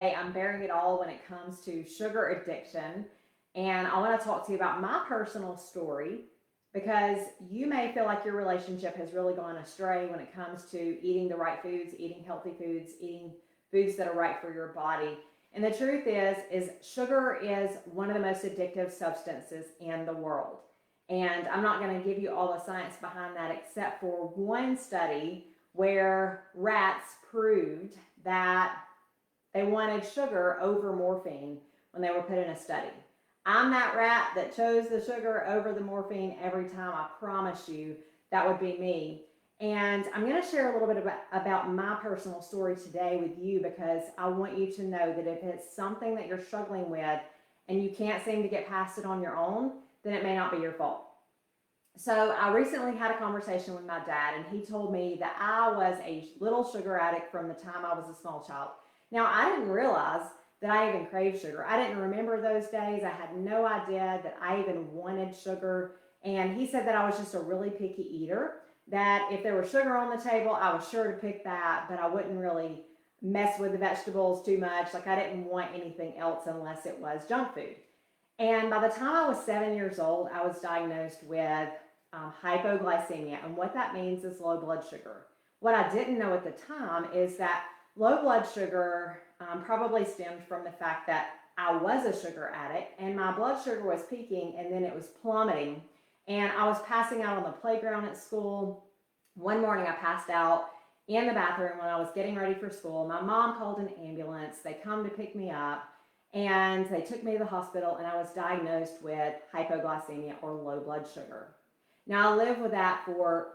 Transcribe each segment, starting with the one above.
Hey, I'm bearing it all when it comes to sugar addiction. And I want to talk to you about my personal story because you may feel like your relationship has really gone astray when it comes to eating the right foods, eating healthy foods, eating foods that are right for your body. And the truth is sugar is one of the most addictive substances in the world. And I'm not going to give you all the science behind that except for one study where rats proved that they wanted sugar over morphine when they were put in a study. I'm that rat that chose the sugar over the morphine every time. I promise you that would be me. And I'm going to share a little bit about my personal story today with you because I want you to know that if it's something that you're struggling with and you can't seem to get past it on your own, then it may not be your fault. So I recently had a conversation with my dad, and he told me that I was a little sugar addict from the time I was a small child. Now, I didn't realize that I even craved sugar. I didn't remember those days. I had no idea that I even wanted sugar. And he said that I was just a really picky eater, that if there was sugar on the table, I was sure to pick that, but I wouldn't really mess with the vegetables too much. Like I didn't want anything else unless it was junk food. And by the time I was 7 years old, I was diagnosed with hypoglycemia. And what that means is low blood sugar. What I didn't know at the time is that low blood sugar probably stemmed from the fact that I was a sugar addict and my blood sugar was peaking and then it was plummeting. And I was passing out on the playground at school. One morning I passed out in the bathroom when I was getting ready for school. My mom called an ambulance. They come to pick me up and they took me to the hospital and I was diagnosed with hypoglycemia or low blood sugar. Now I lived with that for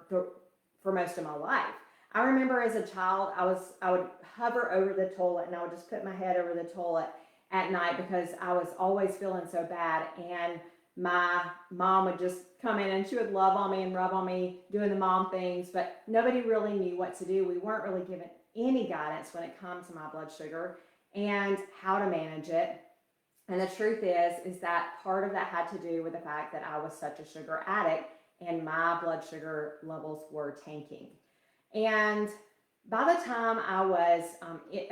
most of my life. I remember as a child, I would hover over the toilet and I would just put my head over the toilet at night because I was always feeling so bad. And my mom would just come in and she would love on me and rub on me, doing the mom things, but nobody really knew what to do. We weren't really given any guidance when it comes to my blood sugar and how to manage it. And the truth is that part of that had to do with the fact that I was such a sugar addict and my blood sugar levels were tanking. And by the time I was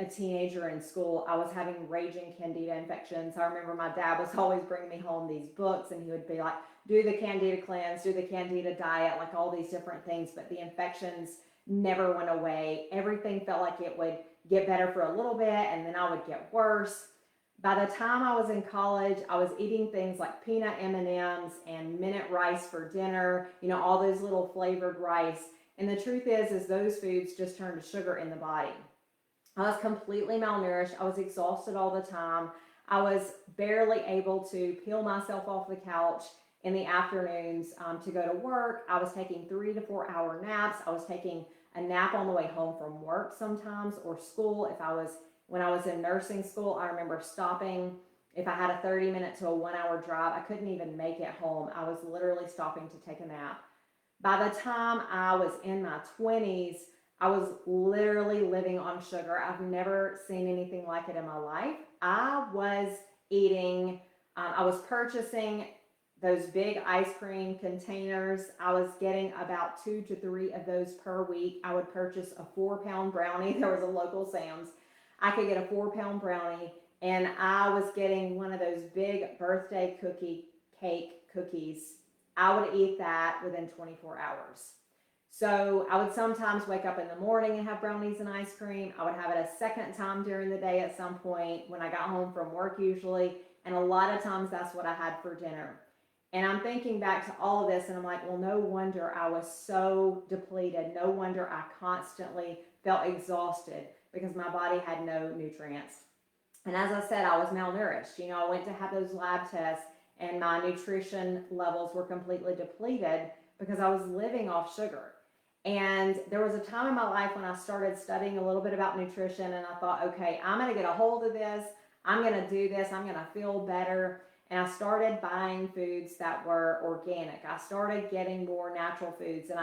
a teenager in school, I was having raging candida infections. I remember my dad was always bringing me home these books and he would be like, do the candida cleanse, do the candida diet, like all these different things. But the infections never went away. Everything felt like it would get better for a little bit and then I would get worse. By the time I was in college, I was eating things like peanut M&Ms and minute rice for dinner, all those little flavored rice. And the truth is those foods just turn to sugar in the body. I was completely malnourished. I was exhausted all the time. I was barely able to peel myself off the couch in the afternoons to go to work. I was taking 3 to 4 hour naps. I was taking a nap on the way home from work sometimes or school. When I was in nursing school, I remember stopping. If I had a 30-minute to a 1 hour drive, I couldn't even make it home. I was literally stopping to take a nap. By the time I was in my 20s, I was literally living on sugar. I've never seen anything like it in my life. I was purchasing those big ice cream containers. I was getting about 2 to 3 of those per week. I would purchase a 4-pound brownie. There was a local Sam's. I could get a 4-pound brownie, and I was getting one of those big birthday cake cookies. I would eat that within 24 hours. So I would sometimes wake up in the morning and have brownies and ice cream. I would have it a second time during the day at some point when I got home from work usually. And a lot of times that's what I had for dinner. And I'm thinking back to all of this and I'm like, well, no wonder I was so depleted. No wonder I constantly felt exhausted because my body had no nutrients. And as I said, I was malnourished. I went to have those lab tests and my nutrition levels were completely depleted because I was living off sugar. And there was a time in my life when I started studying a little bit about nutrition and I thought, okay, I'm going to get a hold of this. I'm going to do this. I'm going to feel better. And I started buying foods that were organic. I started getting more natural foods. And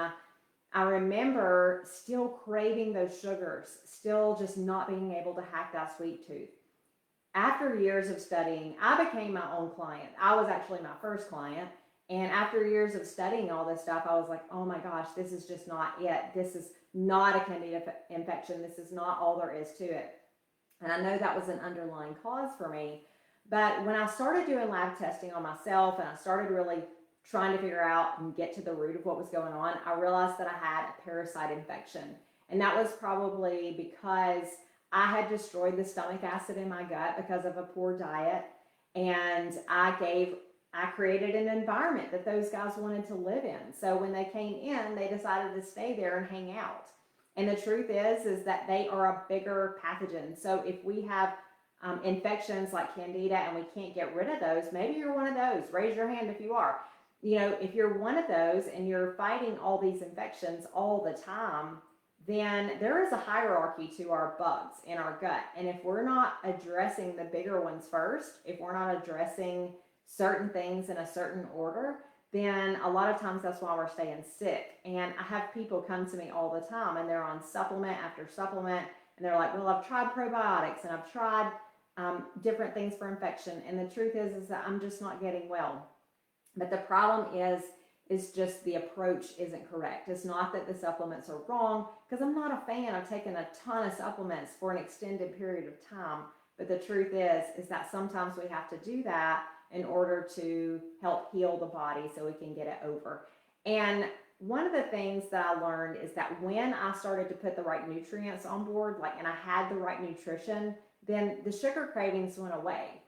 I remember still craving those sugars, still just not being able to hack that sweet tooth. After years of studying, I became my own client. I was actually my first client. And after years of studying all this stuff, I was like, oh my gosh, this is just not it. This is not a candida infection. This is not all there is to it. And I know that was an underlying cause for me. But when I started doing lab testing on myself and I started really trying to figure out and get to the root of what was going on, I realized that I had a parasite infection. And that was probably because I had destroyed the stomach acid in my gut because of a poor diet. And I created an environment that those guys wanted to live in. So when they came in, they decided to stay there and hang out. And the truth is that they are a bigger pathogen. So if we have infections like candida and we can't get rid of those, maybe you're one of those. Raise your hand if you are. If you're one of those and you're fighting all these infections all the time, then there is a hierarchy to our bugs in our gut. And if we're not addressing the bigger ones first, if we're not addressing certain things in a certain order, then a lot of times that's why we're staying sick. And I have people come to me all the time and they're on supplement after supplement and they're like, well, I've tried probiotics and I've tried different things for infection. And the truth is that I'm just not getting well. But the problem is just the approach isn't correct. It's not that the supplements are wrong, because I'm not a fan of taking a ton of supplements for an extended period of time. But the truth is that sometimes we have to do that in order to help heal the body so we can get it over. And one of the things that I learned is that when I started to put the right nutrients on board, and I had the right nutrition, then the sugar cravings went away.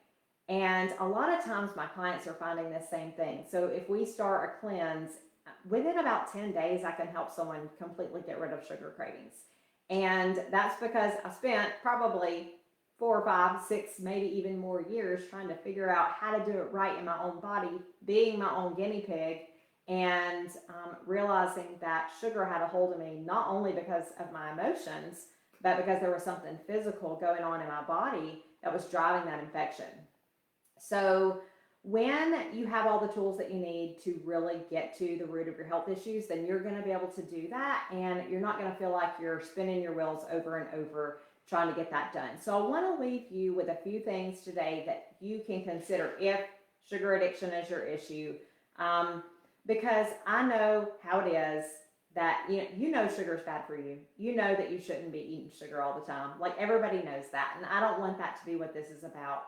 And a lot of times my clients are finding the same thing. So if we start a cleanse, within about 10 days, I can help someone completely get rid of sugar cravings. And that's because I spent probably 4 or 5, 6, maybe even more years trying to figure out how to do it right in my own body, being my own guinea pig, and realizing that sugar had a hold of me, not only because of my emotions, but because there was something physical going on in my body that was driving that infection. So when you have all the tools that you need to really get to the root of your health issues, then you're going to be able to do that, and you're not going to feel like you're spinning your wheels over and over trying to get that done. So I want to leave you with a few things today that you can consider if sugar addiction is your issue, because I know how it is that you know sugar is bad for you. You know that you shouldn't be eating sugar all the time. Everybody knows that, and I don't want that to be what this is about.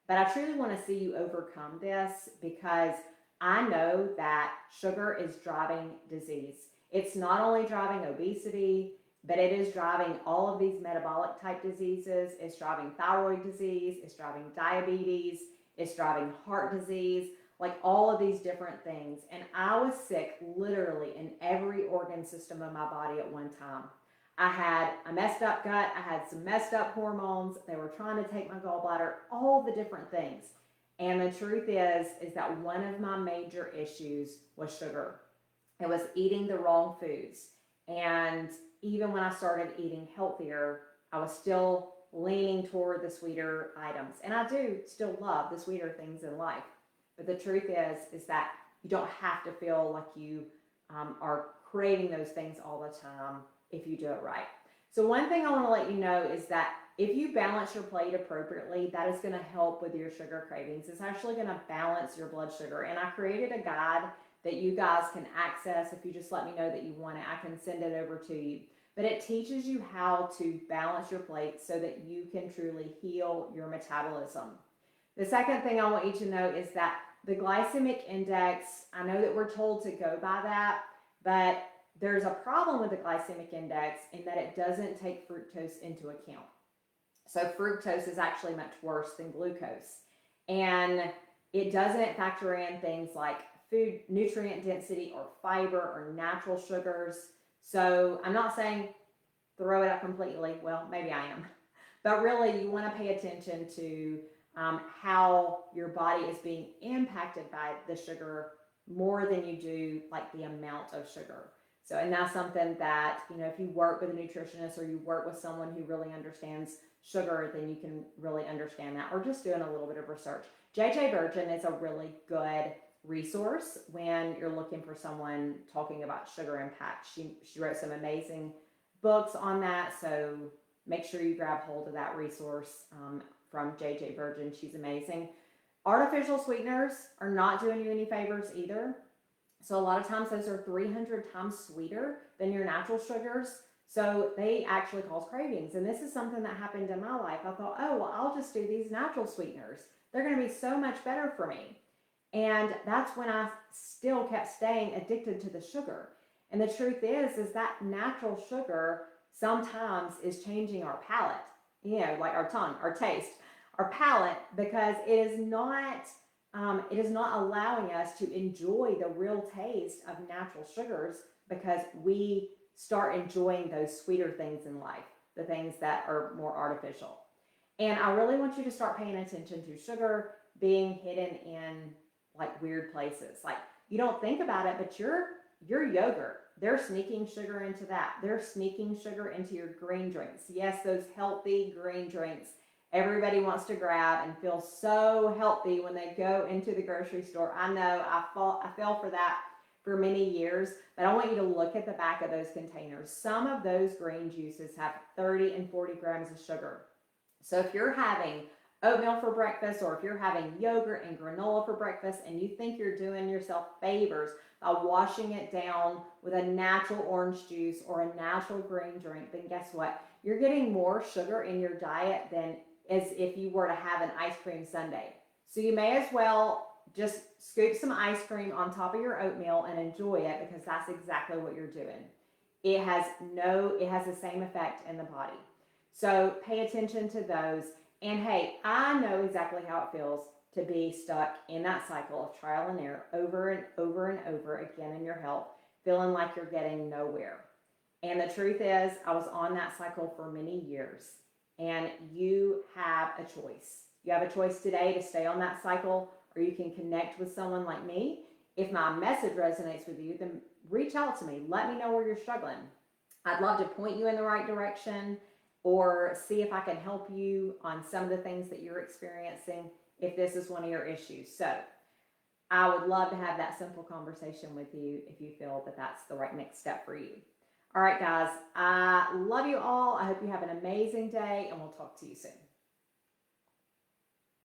But I truly want to see you overcome this, because I know that sugar is driving disease. It's not only driving obesity, but it is driving all of these metabolic type diseases. It's driving thyroid disease. It's driving diabetes. It's driving heart disease, all of these different things. And I was sick literally in every organ system of my body at one time. I had a messed up gut. I had some messed up hormones. They were trying to take my gallbladder, all the different things. And the truth is that one of my major issues was sugar. It was eating the wrong foods. And even when I started eating healthier, I was still leaning toward the sweeter items. And I do still love the sweeter things in life. But the truth is that you don't have to feel like you are craving those things all the time if you do it right. So one thing I want to let you know is that if you balance your plate appropriately, that is going to help with your sugar cravings. It's actually going to balance your blood sugar. And I created a guide that you guys can access. If you just let me know that you want it, I can send it over to you. But it teaches you how to balance your plate so that you can truly heal your metabolism. The second thing I want you to know is that the glycemic index, I know that we're told to go by that, but there's a problem with the glycemic index in that it doesn't take fructose into account. So fructose is actually much worse than glucose. And it doesn't factor in things like food nutrient density or fiber or natural sugars. So I'm not saying throw it out completely. Well, maybe I am. But really, you want to pay attention to how your body is being impacted by the sugar more than you do the amount of sugar. So, and that's something that, if you work with a nutritionist or you work with someone who really understands sugar, then you can really understand that, or just doing a little bit of research. JJ Virgin is a really good resource when you're looking for someone talking about sugar impact. She wrote some amazing books on that, so make sure you grab hold of that resource from JJ Virgin. She's amazing. Artificial sweeteners are not doing you any favors either. So a lot of times those are 300 times sweeter than your natural sugars. So they actually cause cravings. And this is something that happened in my life. I thought, oh, well, I'll just do these natural sweeteners. They're going to be so much better for me. And that's when I still kept staying addicted to the sugar. And the truth is that natural sugar sometimes is changing our palate, like our tongue, our taste, our palate, because it is not allowing us to enjoy the real taste of natural sugars, because we start enjoying those sweeter things in life, the things that are more artificial. And I really want you to start paying attention to sugar being hidden in like weird places. Like, you don't think about it, but your yogurt, they're sneaking sugar into that. They're sneaking sugar into your green drinks. Yes, those healthy green drinks. Everybody wants to grab and feel so healthy when they go into the grocery store. I know I fell for that for many years, but I want you to look at the back of those containers. Some of those green juices have 30 and 40 grams of sugar. So if you're having oatmeal for breakfast, or if you're having yogurt and granola for breakfast and you think you're doing yourself favors by washing it down with a natural orange juice or a natural green drink, then guess what? You're getting more sugar in your diet than as if you were to have an ice cream sundae. So you may as well just scoop some ice cream on top of your oatmeal and enjoy it, because that's exactly what you're doing. It has the same effect in the body. So pay attention to those. And hey, I know exactly how it feels to be stuck in that cycle of trial and error over and over and over again in your health, feeling like you're getting nowhere. And the truth is, I was on that cycle for many years, and you have a choice. You have a choice today to stay on that cycle, or you can connect with someone like me. If my message resonates with you, then reach out to me. Let me know where you're struggling. I'd love to point you in the right direction, or see if I can help you on some of the things that you're experiencing if this is one of your issues. So I would love to have that simple conversation with you if you feel that that's the right next step for you. All right, guys, I love you all. I hope you have an amazing day, and we'll talk to you soon.